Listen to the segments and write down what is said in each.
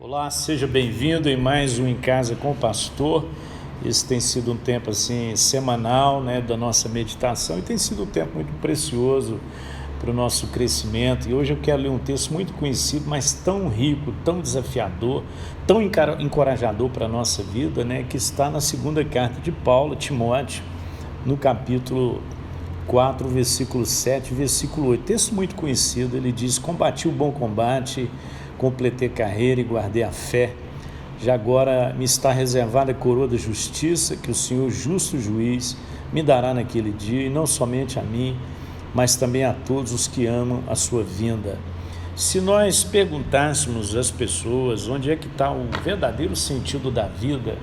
Olá, seja bem-vindo em mais um Em Casa com o Pastor. Esse tem sido um tempo assim semanal, da nossa meditação, e tem sido um tempo muito precioso para o nosso crescimento. E hoje eu quero ler um texto muito conhecido, mas tão rico, tão desafiador, tão encorajador para a nossa vida, que está na segunda carta de Paulo a Timóteo, no capítulo 4, versículo 7, versículo 8. Texto muito conhecido. Ele diz: combati o bom combate, completei carreira e guardei a fé. Já agora me está reservada a coroa da justiça, que o Senhor, justo juiz, me dará naquele dia, e não somente a mim, mas também a todos os que amam a sua vinda. Se nós perguntássemos às pessoas onde é que está o verdadeiro sentido da vida,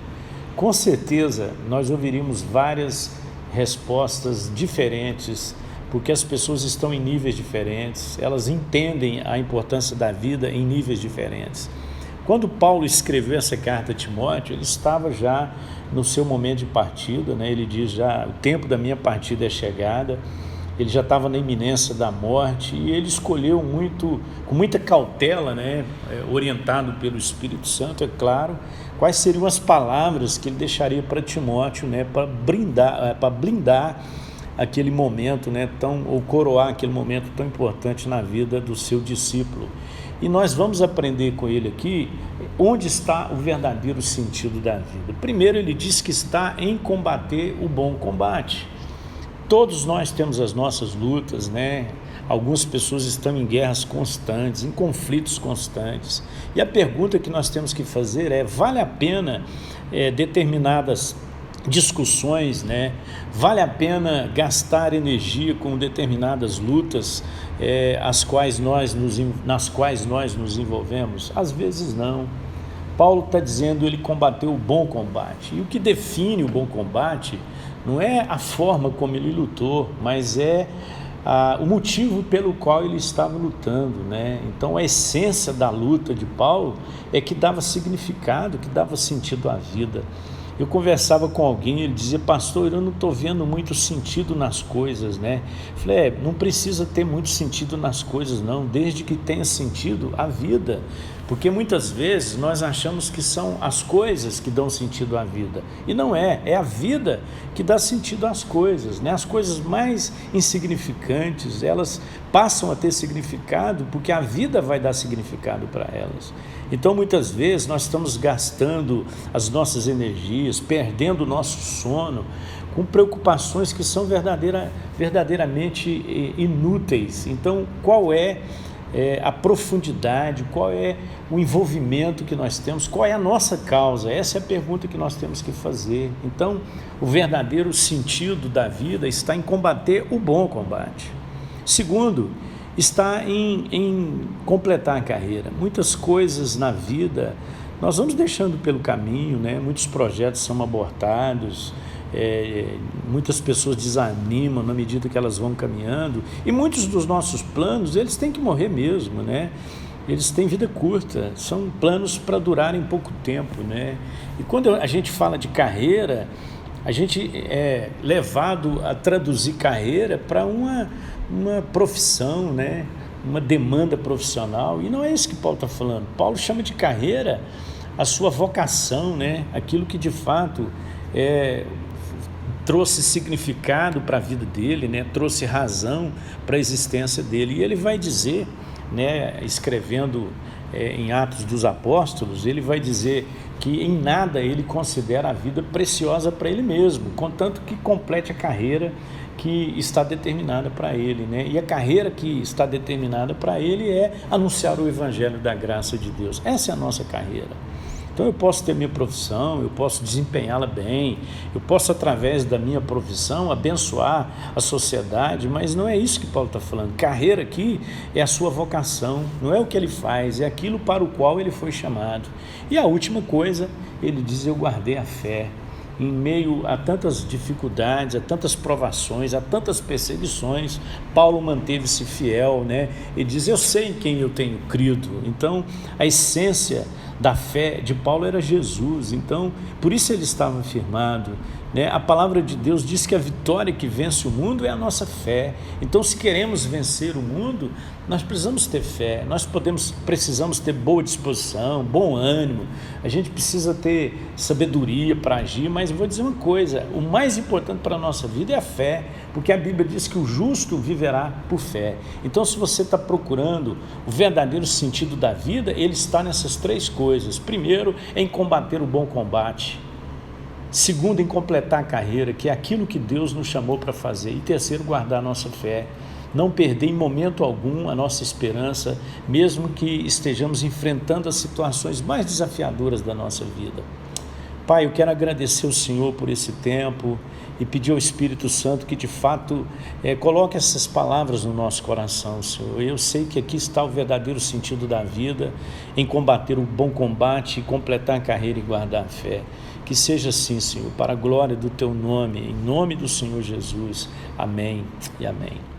com certeza nós ouviríamos várias respostas diferentes, porque as pessoas estão em níveis diferentes, elas entendem a importância da vida em níveis diferentes. Quando Paulo escreveu essa carta a Timóteo, ele estava já no seu momento de partida, ele diz: já o tempo da minha partida é chegada. Ele já estava na iminência da morte, e ele escolheu com muita cautela, orientado pelo Espírito Santo, é claro, quais seriam as palavras que ele deixaria para Timóteo, para blindar aquele momento, ou coroar aquele momento tão importante na vida do seu discípulo. E nós vamos aprender com ele aqui onde está o verdadeiro sentido da vida. Primeiro, ele diz que está em combater o bom combate. Todos nós temos as nossas lutas, Algumas pessoas estão em guerras constantes, em conflitos constantes. E a pergunta que nós temos que fazer é: vale a pena determinadas discussões, Vale a pena gastar energia com determinadas lutas nas quais nós nos envolvemos? Às vezes não. Paulo está dizendo: ele combateu o bom combate. E o que define o bom combate não é a forma como ele lutou, mas é o motivo pelo qual ele estava lutando, Então a essência da luta de Paulo é que dava significado, que dava sentido à vida. Eu conversava com alguém, ele dizia: pastor, eu não estou vendo muito sentido nas coisas, Falei: não precisa ter muito sentido nas coisas não, desde que tenha sentido a vida, porque muitas vezes nós achamos que são as coisas que dão sentido à vida, e não é a vida que dá sentido às coisas, As coisas mais insignificantes, elas passam a ter significado, porque a vida vai dar significado para elas. Então muitas vezes nós estamos gastando as nossas energias, perdendo o nosso sono, com preocupações que são verdadeiramente inúteis. Então qual é a profundidade, qual é o envolvimento que nós temos, qual é a nossa causa? Essa é a pergunta que nós temos que fazer. Então o verdadeiro sentido da vida está em combater o bom combate. Segundo, está em completar a carreira. Muitas coisas na vida nós vamos deixando pelo caminho, Muitos projetos são abortados, muitas pessoas desanimam na medida que elas vão caminhando, e muitos dos nossos planos, eles têm que morrer mesmo, Eles têm vida curta, são planos para durarem pouco tempo, E quando a gente fala de carreira, a gente é levado a traduzir carreira para uma profissão, uma demanda profissional, e não é isso que Paulo está falando. Paulo chama de carreira a sua vocação, aquilo que de fato trouxe significado para a vida dele, trouxe razão para a existência dele. E ele vai dizer, escrevendo em Atos dos Apóstolos, ele vai dizer que em nada ele considera a vida preciosa para ele mesmo, contanto que complete a carreira que está determinada para ele, E a carreira que está determinada para ele é anunciar o Evangelho da graça de Deus. Essa é a nossa carreira. Então eu posso ter minha profissão, eu posso desempenhá-la bem, eu posso, através da minha profissão, abençoar a sociedade, mas não é isso que Paulo está falando. Carreira aqui é a sua vocação, não é o que ele faz, é aquilo para o qual ele foi chamado. E a última coisa, ele diz: eu guardei a fé. Em meio a tantas dificuldades, a tantas provações, a tantas perseguições, Paulo manteve-se fiel, Ele diz: eu sei em quem eu tenho crido. Então a essência da fé de Paulo era Jesus. Então por isso ele estava firmado. né? A palavra de Deus diz que a vitória que vence o mundo é a nossa fé. Então, se queremos vencer o mundo, nós precisamos ter fé, nós precisamos ter boa disposição, bom ânimo, a gente precisa ter sabedoria para agir. Mas eu vou dizer uma coisa, o mais importante para a nossa vida é a fé, porque a Bíblia diz que o justo viverá por fé. Então, se você está procurando o verdadeiro sentido da vida, ele está nessas três coisas. Primeiro, em combater o bom combate. Segundo, em completar a carreira, que é aquilo que Deus nos chamou para fazer. E terceiro, guardar a nossa fé. Não perder em momento algum a nossa esperança, mesmo que estejamos enfrentando as situações mais desafiadoras da nossa vida. Pai, eu quero agradecer ao Senhor por esse tempo e pedir ao Espírito Santo que de fato coloque essas palavras no nosso coração, Senhor. Eu sei que aqui está o verdadeiro sentido da vida, em combater o bom combate, completar a carreira e guardar a fé. Que seja assim, Senhor, para a glória do Teu nome, em nome do Senhor Jesus. Amém e amém.